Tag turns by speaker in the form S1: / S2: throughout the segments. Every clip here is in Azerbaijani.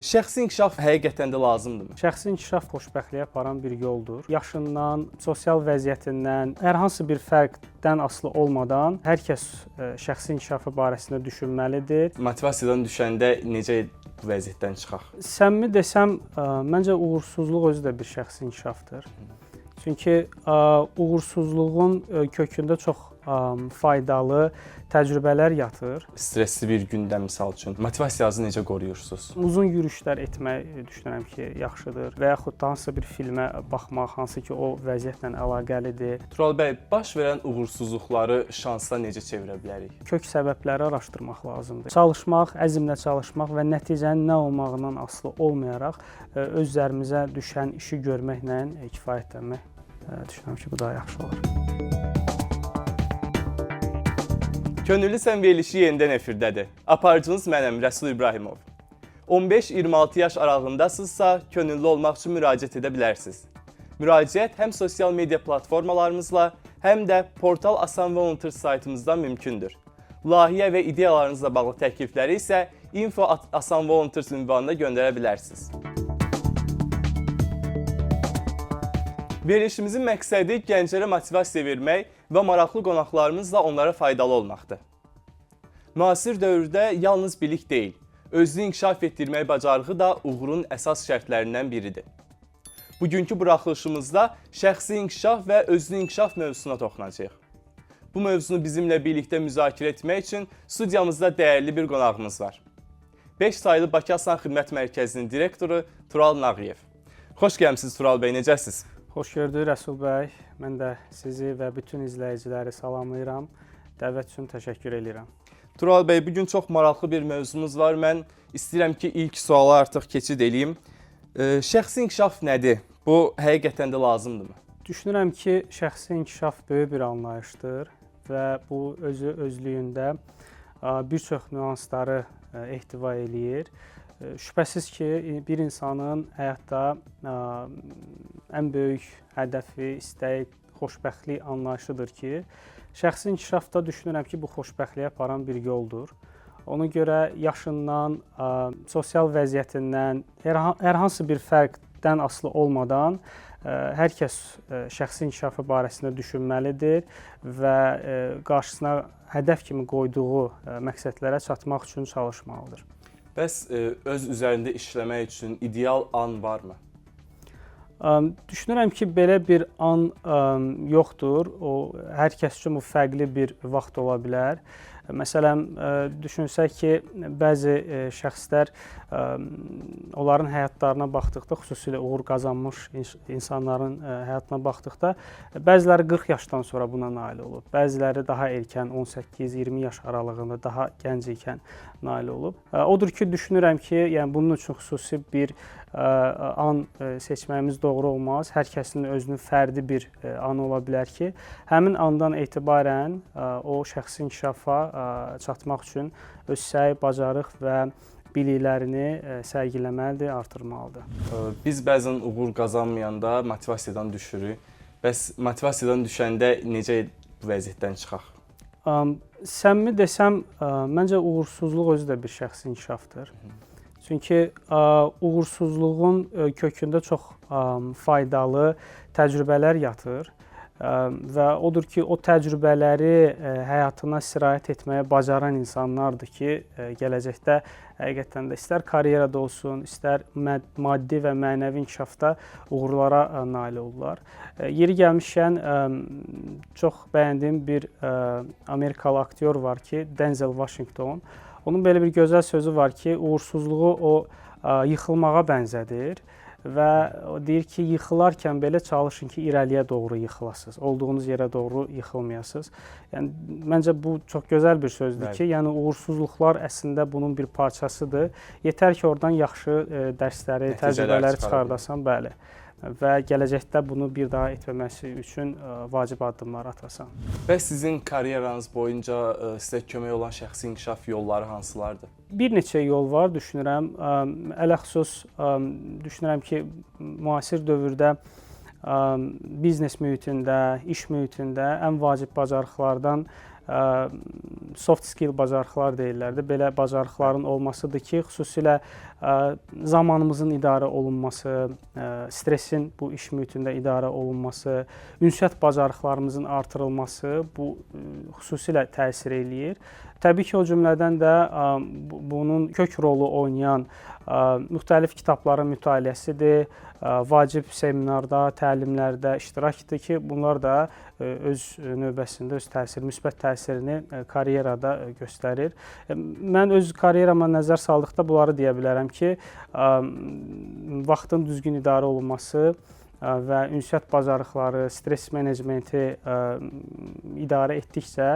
S1: Şəxsi inkişaf həqiqətən də lazımdırmı?
S2: Şəxsi inkişaf xoşbəxtliyə aparan bir yoldur. Yaşından, sosial vəziyyətindən, hər hansı bir fərqdən asılı olmadan hər kəs şəxsi inkişafı barəsində düşünməlidir.
S1: Motivasiyadan düşəndə necə bu vəziyyətdən çıxaq?
S2: Səmimi desəm, məncə uğursuzluq özü də bir şəxsi inkişafdır. Çünki uğursuzluğun kökündə çox faydalı təcrübələr yatır.
S1: Stressli bir gündə misal üçün motivasiyanızı necə qoruyursunuz?
S2: Uzun yürüşlər etmək düşünürəm ki, yaxşıdır və yaxud da hansısa bir filmə baxmaq, hansı ki o vəziyyətlə əlaqəlidir.
S1: Tural bəy, baş verən uğursuzluqları şansa necə çevirə bilərik?
S2: Kök səbəbləri araşdırmaq lazımdır. Çalışmaq, əzmlə çalışmaq və nəticənin nə olmağından asılı olmayaraq öz üzərimizə düşən işi görməklə kifayətlənmək düşünürəm ki, bu daha yaxşı olar.
S1: Könüllü verilişi yenidən efirdədir. Aparıcınız mənəm, Rəsul İbrahimov. 15-26 yaş aralığındasınızsa, könüllü olmaq üçün müraciət edə bilərsiniz. Müraciət həm sosial media platformalarımızla, həm də Portal Asan Volunteers saytımızdan mümkündür. Layihə və ideyalarınızla bağlı təklifləri isə info@asanvolunteers ünvanına göndərə bilərsiniz. Verilişimizin məqsədi gənclərə motivasiya vermək və maraqlı qonaqlarımızla onlara faydalı olmaqdır. Müasir dövrdə yalnız bilik deyil, özünü inkişaf etdirmək bacarığı da uğurun əsas şərtlərindən biridir. Bugünkü buraxılışımızda şəxsi inkişaf və özünü inkişaf mövzusuna toxunacağıq. Bu mövzunu bizimlə birlikdə müzakirə etmək üçün studiyamızda dəyərli bir qonağımız var. 5 saylı Bakı Asan Xidmət Mərkəzinin direktoru Tural Nağıyev. Xoş gəlmisiniz Tural bəy, necəsiniz?
S2: Xoş gördük Rəsul bəy. Mən də sizi və bütün izləyiciləri salamlayıram. Dəvət üçün təşəkkür edirəm.
S1: Tural bəy, bugün çox maraqlı bir mövzumuz var. Mən istəyirəm ki, ilk suala artıq keçid edeyim. Şəxsi inkişaf nədir? Bu həqiqətən də lazımdırmı?
S2: Düşünürəm ki, şəxsi inkişaf böyük bir anlayışdır və bu özlüyündə bir çox nüansları ehtiva eləyir. Şübhəsiz ki, bir insanın həyatda ən böyük hədəfi, istəyi, xoşbəxtlik anlayışıdır ki, şəxsi inkişafda düşünürəm ki, bu xoşbəxtliyə aparan bir yoldur. Ona görə yaşından, sosial vəziyyətindən, hər hansı bir fərqdən asılı olmadan hər kəs şəxsi inkişafı barəsində düşünməlidir və qarşısına hədəf kimi qoyduğu məqsədlərə çatmaq üçün çalışmalıdır.
S1: Bəs öz üzərində işləmək üçün ideal an varmı?
S2: Düşünürəm ki, belə bir an yoxdur. O, hər kəs üçün bu fərqli bir vaxt ola bilər. Məsələn, düşünsək ki, bəzi şəxslər onların həyatlarına baxdıqda, xüsusilə uğur qazanmış insanların həyatına baxdıqda, bəziləri 40 yaşdan sonra buna nail olub. Bəziləri daha erkən, 18-20 yaş aralığında, daha gənc ikən nail olub. Odur ki, düşünürəm ki, yəni bunun üçün xüsusi bir an seçməyimiz doğru olmaz. Hər kəsin özünün fərdi bir anı ola bilər ki, həmin andan etibarən o şəxsi inkişafa çatmaq üçün öz səy, bacarıq və biliklərini sərgiləməlidir, artırmalıdır.
S1: Biz bəzən uğur qazanmayanda motivasiyadan düşürük. Bəs motivasiyadan düşəndə necə bu vəziyyətdən çıxaq?
S2: Səmimi desəm, məncə uğursuzluq özü də bir şəxsi inkişafdır. Çünki uğursuzluğun kökündə çox faydalı təcrübələr yatır və odur ki, o təcrübələri həyatına sirayət etməyə bacaran insanlardır ki, gələcəkdə həqiqətən də istər karyerada olsun, istər maddi və mənəvi inkişafda uğurlara nail olurlar. Yeri gəlmişkən, çox bəyəndiyim bir Amerikalı aktyor var ki, Denzel Washington. Onun belə bir gözəl sözü var ki, uğursuzluğu o yıxılmağa bənzədir və o deyir ki, yıxılarkən belə çalışın ki, irəliyə doğru yıxılasınız, olduğunuz yerə doğru yıxılmayasınız. Yəni, məncə bu çox gözəl bir sözdür ki, yəni uğursuzluqlar əslində bunun bir parçasıdır. Yetər ki, oradan yaxşı dərsləri, təcrübələri çıxardasan, bəli. Və gələcəkdə bunu bir daha etməməsi üçün vacib addımlar atasan.
S1: Və sizin karyeranız boyunca sizə kömək olan şəxsi inkişaf yolları hansılardır?
S2: Bir neçə yol var, düşünürəm. Ələxüsus, düşünürəm ki, müasir dövrdə biznes mühitində, iş mühitində ən vacib bacarıqlardan soft skill bacarıqlar deyirlər də, belə bacarıqların olmasıdır ki, xüsusilə zamanımızın idarə olunması, stressin bu iş mühitində idarə olunması, ünsiyyət bacarıqlarımızın artırılması bu xüsusilə təsir eləyir. Təbii ki, o cümlədən də bunun kök rolu oynayan müxtəlif kitabların mütaliəsidir, vacib seminarda, təlimlərdə iştirakdır ki, bunlar da öz növbəsində öz müsbət təsirini karyerada göstərir. Mən öz karyerama nəzər saldıqda bunları deyə bilərəm ki, vaxtın düzgün idarə olunması və ünsiyyət bacarıqları, stres menecmenti idarə etdikcə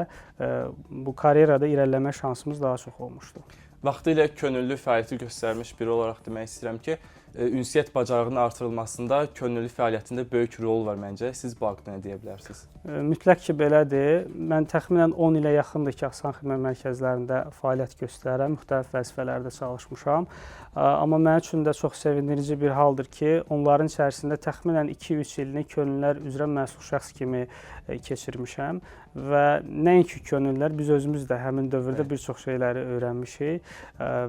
S2: bu karyerada irəliləmə şansımız daha çox olmuşdur.
S1: Vaxtilə könüllü fəaliyyəti göstərmiş biri olaraq demək istəyirəm ki, ünsiyyət bacarığının artırılmasında könüllü fəaliyyətində böyük rol var məncə. Siz bu haqqda nə deyə bilərsiniz?
S2: Mütləq ki, belədir. Mən təxminən 10 ilə yaxındır ki, Asan xidmət mərkəzlərində fəaliyyət göstərirəm, müxtəlif vəzifələrdə çalışmışam. Amma mənim üçün də çox sevindirici bir haldır ki, onların içərisində təxminən 2-3 ilini könüllülər üzrə məsul şəxs kimi keçirmişəm və nəinki könüllülər, biz özümüz də həmin dövrdə bir çox şeyləri öyrənmişik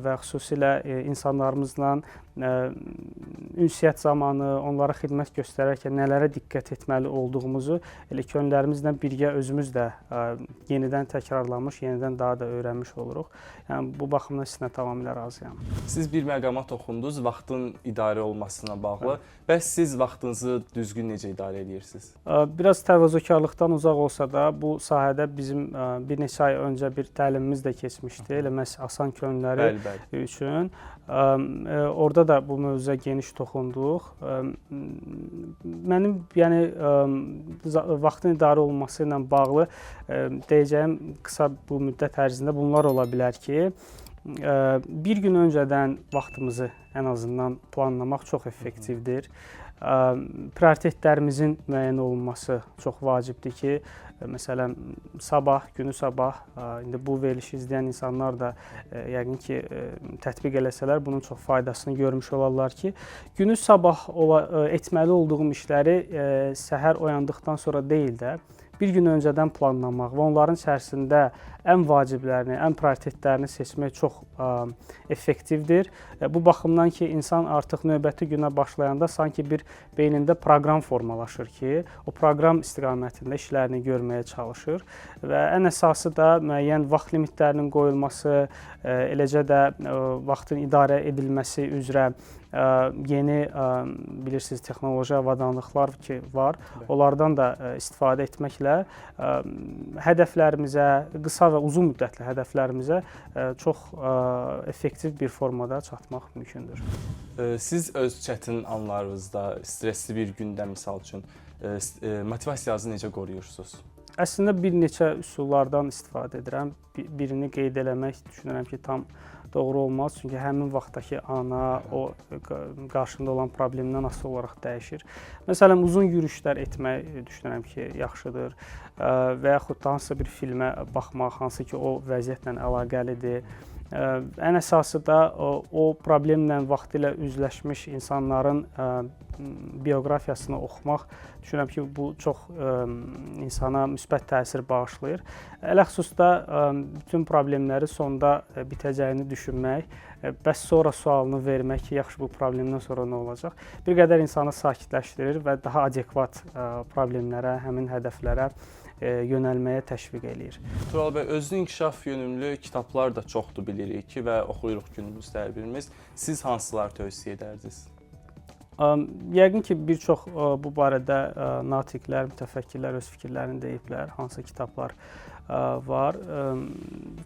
S2: və xüsusilə insanlarımızla ünsiyyət zamanı onlara xidmət göstərərkən nələrə diqqət etməli olduğumuzu elə könüllərimizlə birgə özümüz də yenidən təkrarlamış, yenidən daha da öyrənmiş oluruq. Yəni bu baxımdan sizinlə tamamilə razıyam.
S1: Siz bir məqama toxundunuz, vaxtın idarə olmasına bağlı. Bəs siz vaxtınızı düzgün necə idarə edirsiniz?
S2: Biraz təvazökarlıqdan uzaq olsa da bu sahədə bizim bir neçə ay öncə bir təlimimiz də keçmişdi. Elə məhz Asan könülləri üçün. Orada da bu mövzuya geniş toxunduq. Mənim vaxtın idarə olunması ilə bağlı deyəcəyim qısa bu müddət ərzində bunlar ola bilər ki, bir gün öncədən vaxtımızı ən azından planlamaq çox effektivdir. Prioritetlərimizin müəyyən olunması çox vacibdir ki, məsələn, günü sabah, indi bu verilişi izləyən insanlar da yəqin ki, tətbiq eləsələr bunun çox faydasını görmüş olarlar ki, günü sabah etməli olduğum işləri səhər oyandıqdan sonra deyil də, bir gün öncədən planlamaq və onların içərisində ən vaciblərini, ən prioritetlərini seçmək çox effektivdir. Bu baxımdan ki, insan artıq növbəti günə başlayanda sanki bir beynində proqram formalaşır ki, o proqram istiqamətində işlərini görməyə çalışır və ən əsası da müəyyən vaxt limitlərinin qoyulması, eləcə də vaxtın idarə edilməsi üzrə yeni bilirsiniz texnoloji avadanlıqlar ki var, onlardan da istifadə etməklə hədəflərimizə, qısa və uzun müddətli hədəflərimizə çox effektiv bir formada çatmaq mümkündür.
S1: Siz öz çətin anlarınızda, stresli bir gündə misal üçün motivasiyanızı necə qoruyursunuz?
S2: Əslində bir neçə üsullardan istifadə edirəm. Birini qeyd eləmək düşünürəm ki, tam doğru olmaz. Çünki həmin vaxtdakı ana, o qarşında olan problemdən asılı olaraq dəyişir. Məsələn, uzun yürüyüşlər etmək düşünürəm ki, yaxşıdır və yaxud da hansısa bir filmə baxmaq, hansı ki, o vəziyyətlə əlaqəlidir. Ən əsası da o problemlə vaxtilə üzləşmiş insanların bioqrafiyasını oxumaq düşünürəm ki, bu çox insana müsbət təsir bağışlayır. Ələxüsusda bütün problemləri sonda bitəcəyini düşünmək, bəs sonra sualını vermək ki, yaxşı bu problemdən sonra nə olacaq? Bir qədər insanı sakitləşdirir və daha adekvat problemlərə, həmin hədəflərə yönəlməyə təşviq eləyir.
S1: Tural bəy, özünü inkişaf yönümlü kitablar da çoxdur bilirik ki və oxuyuruq günümüzdə hər birimiz. Siz hansıları tövsiyə edərdiniz?
S2: Yəqin ki, bir çox bu barədə natiqlər, mütəfəkkirlər öz fikirlərini deyiblər, hansı kitablar var.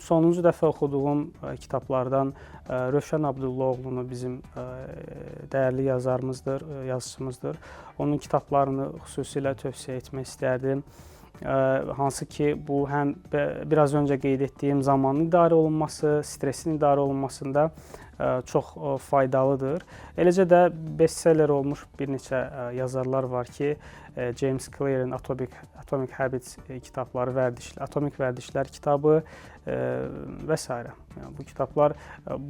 S2: Sonuncu dəfə oxuduğum kitablardan Rövşən Abdullaoğlunu bizim dəyərli yazarımızdır, yazıçımızdır. Onun kitablarını xüsusilə tövsiyə etmək istərdim. Hansı ki, bu həm biraz öncə qeyd etdiyim zamanın idarə olunması, stresin idarə olunmasında çox faydalıdır. Eləcə də bestseller olmuş bir neçə yazarlar var ki, James Clear'in Atomic Habits kitabları, Atomik Vərdişlər kitabı və s. Yəni bu kitablar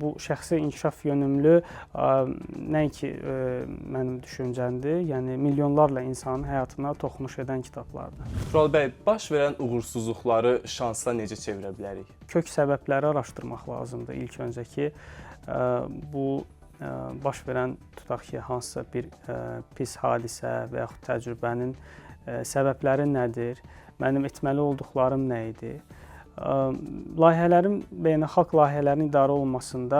S2: bu şəxsi inkişaf yönümlü nəinki mənim düşüncəmdir, yəni milyonlarla insanın həyatına toxunuş edən kitablardır.
S1: Tural bəy, baş verən uğursuzluqları şansa necə çevirə bilərik?
S2: Kök səbəbləri araşdırmaq lazımdır ilk öncə ki, bu baş verən, tutaq ki, hansısa bir pis hadisə və yaxud təcrübənin səbəbləri nədir, mənim etməli olduqlarım nə idi? Beynəlxalq layihələrin idarə olunmasında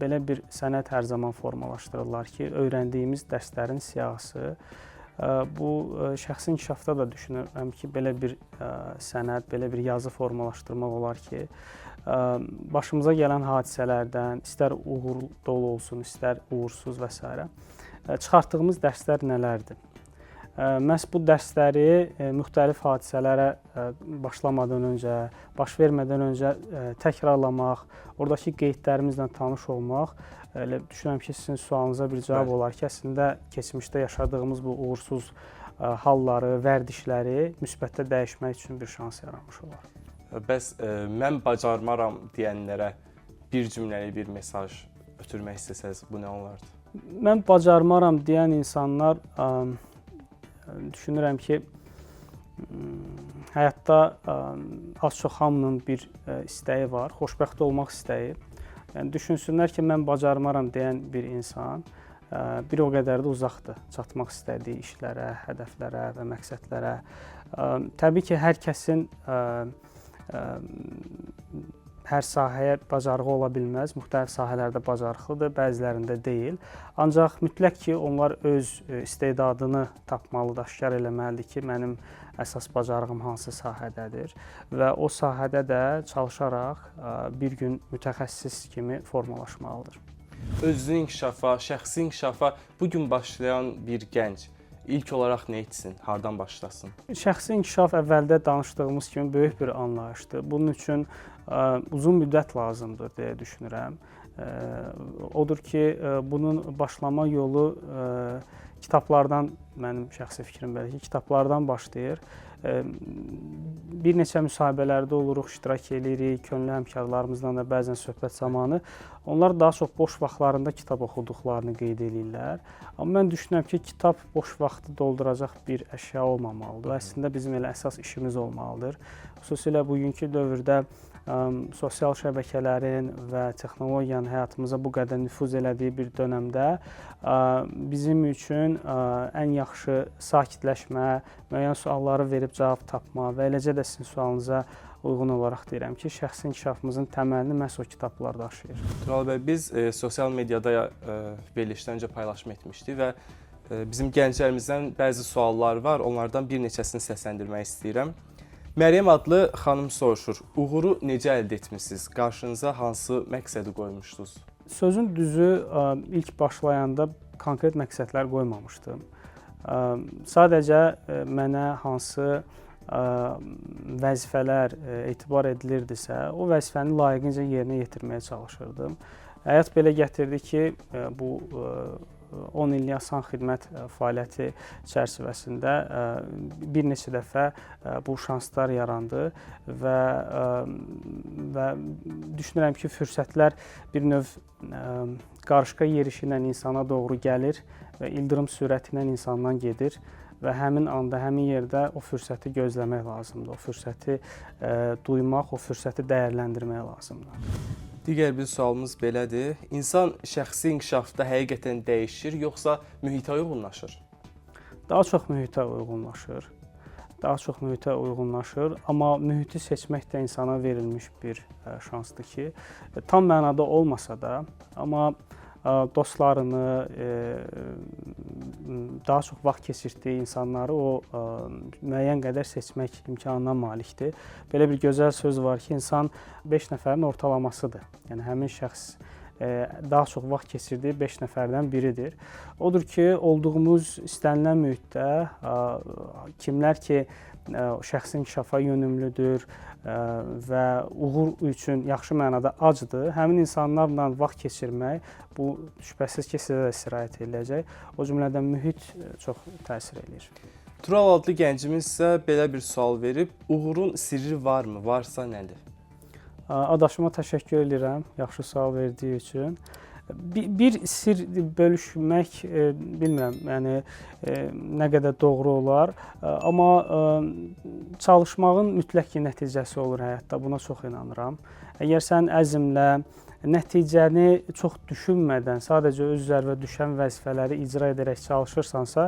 S2: belə bir sənəd hər zaman formalaşdırırlar ki, öyrəndiyimiz dərslərin siyahısı. Bu şəxsi inkişafda da düşünürəm ki, belə bir sənəd, belə bir yazı formalaşdırmaq olar ki, başımıza gələn hadisələrdən, istər uğur dolu olsun, istər uğursuz və s. çıxartdığımız dərslər nələrdir? Məhz bu dərsləri müxtəlif hadisələrə başlamadan öncə, baş vermədən öncə təkrarlamaq, oradakı qeydlərimizlə tanış olmaq, elə düşünürəm ki, sizin sualınıza bir cavab olar ki, əslində keçmişdə yaşadığımız bu uğursuz halları, vərdişləri müsbətdə dəyişmək üçün bir şans yaranmış olar.
S1: Bəs mən bacarmaram deyənlərə bir cümləli bir mesaj ötürmək istəsəz, bu nə olardı? Mən
S2: bacarmaram deyən insanlar düşünürəm ki, həyatda az-çox hamının bir istəyi var, xoşbəxt olmaq istəyi. Yəni düşünsünlər ki, mən bacarmaram deyən bir insan bir o qədər də uzaqdır çatmaq istədiyi işlərə, hədəflərə və məqsədlərə. Təbii ki, hər kəsin hər sahəyə bacarığı ola bilməz, müxtəlif sahələrdə bacarıqlıdır, bəzilərində deyil. Ancaq mütləq ki, onlar öz istedadını tapmalıdır, aşkar eləməlidir ki, mənim əsas bacarığım hansı sahədədir və o sahədə də çalışaraq bir gün mütəxəssis kimi formalaşmalıdır.
S1: Özünü inkişafa, şəxsi inkişafa bugün başlayan bir gənc ilk olaraq nə etsin, hardan başlasın? Şəxsi
S2: inkişaf əvvəldə danışdığımız kimi böyük bir anlayışdır. Bunun üçün uzun müddət lazımdır deyə düşünürəm. Odur ki, bunun başlama yolu kitablardan, mənim şəxsi fikrim belə ki, kitablardan başlayır. Bir neçə müsahibələrdə oluruq, iştirak edirik, könüllü həmkarlarımızdan da bəzən söhbət zamanı. Onlar daha çox boş vaxtlarında kitab oxuduqlarını qeyd edirlər. Amma mən düşünürəm ki, kitab boş vaxtı dolduracaq bir əşya olmamalıdır. Əslində bizim elə əsas işimiz olmalıdır. Xüsusilə bugünkü dövrdə sosial şəbəkələrin və texnologiyanın həyatımıza bu qədər nüfuz elədiyi bir dönəmdə bizim üçün ən yaxşı sakitləşmə, müəyyən sualları verib cavab tapma və eləcə də sizin sualınıza uyğun olaraq deyirəm ki, şəxsi inkişafımızın təməlini məhz o kitablar daşıyır.
S1: Tural bəy, biz sosial mediada verilişdən öncə paylaşım etmişdik və bizim gənclərimizdən bəzi suallar var, onlardan bir neçəsini səsləndirmək istəyirəm. Məryəm adlı xanım soruşur, uğuru necə əldə etmisiniz? Qarşınıza hansı məqsədi qoymuşdunuz?
S2: Sözün düzü, ilk başlayanda konkret məqsədlər qoymamışdım. Sadəcə mənə hansı vəzifələr etibar edilirdisə, o vəzifəni layiqincə yerinə yetirməyə çalışırdım. Həyat belə gətirdi ki, bu 10 illik asan xidmət fəaliyyəti çərçivəsində bir neçə dəfə bu şanslar yarandı və düşünürəm ki, fürsətlər bir növ qarışqa yerişi ilə insana doğru gəlir və ildırım sürəti ilə insandan gedir və həmin anda, həmin yerdə o fürsəti gözləmək lazımdır, o fürsəti duymaq, o fürsəti dəyərləndirmək lazımdır.
S1: Digər bir sualımız belədir. İnsan şəxsi inkişafda həqiqətən dəyişir, yoxsa mühitə uyğunlaşır?
S2: Daha çox mühitə uyğunlaşır. Amma mühiti seçmək də insana verilmiş bir şansdır ki, tam mənada olmasa da, amma dostlarını, daha çox vaxt keçirdiyi insanları o müəyyən qədər seçmək imkanına malikdir. Belə bir gözəl söz var ki, insan 5 nəfərin ortalamasıdır. Yəni həmin şəxs daha çox vaxt keçirdiyi 5 nəfərdən biridir. Odur ki, olduğumuz istənilən mühitdə kimlər ki, şəxsi inkişafa yönümlüdür və uğur üçün yaxşı mənada acdır, həmin insanlarla vaxt keçirmək bu şübhəsiz ki, sizə də sirayət edəcək. O cümlədən mühit çox təsir eləyir.
S1: Tural adlı gəncimiz isə belə bir sual verib, uğurun sirri varmı? Varsa nədir?
S2: Adaşıma təşəkkür edirəm yaxşı sual verdiyi üçün. Bir sir bölüşmək bilmirəm, yəni nə qədər doğru olar, amma çalışmağın mütləq ki, nəticəsi olur həyatda, buna çox inanıram. Əgər sən əzmlə, nəticəni çox düşünmədən, sadəcə öz üzərinə düşən vəzifələri icra edərək çalışırsansa,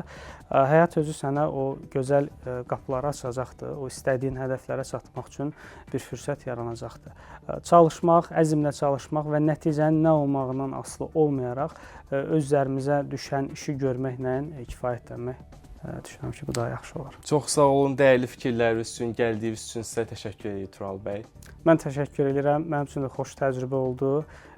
S2: həyat özü sənə o gözəl qapıları açacaqdır, o istədiyin hədəflərə çatmaq üçün bir fürsət yaranacaqdır. Çalışmaq, əzmlə çalışmaq və nəticənin nə olmağından asılı olmayaraq öz üzərimizə düşən işi görməklə kifayətlənmək düşünürəm ki, bu daha yaxşı olar.
S1: Çox sağ olun, dəyərli fikirləriniz üçün, gəldiyiniz üçün sizə təşəkkür edirəm Tural bəy.
S2: Mən təşəkkür edirəm, mənim üçün də xoş təcrübə oldu.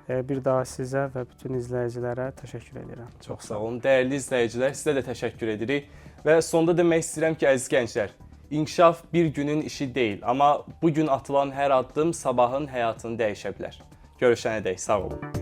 S2: Bir daha sizə və bütün izləyicilərə təşəkkür edirəm.
S1: Çox sağ olun, dəyərli izləyicilər, sizə də təşəkkür edirik. Və sonda demək istəyirəm ki, əziz gənclər, inkişaf bir günün işi deyil, amma bu gün atılan hər addım sabahın həyatını dəyişə bilər. Görüşənədək, sağ olun.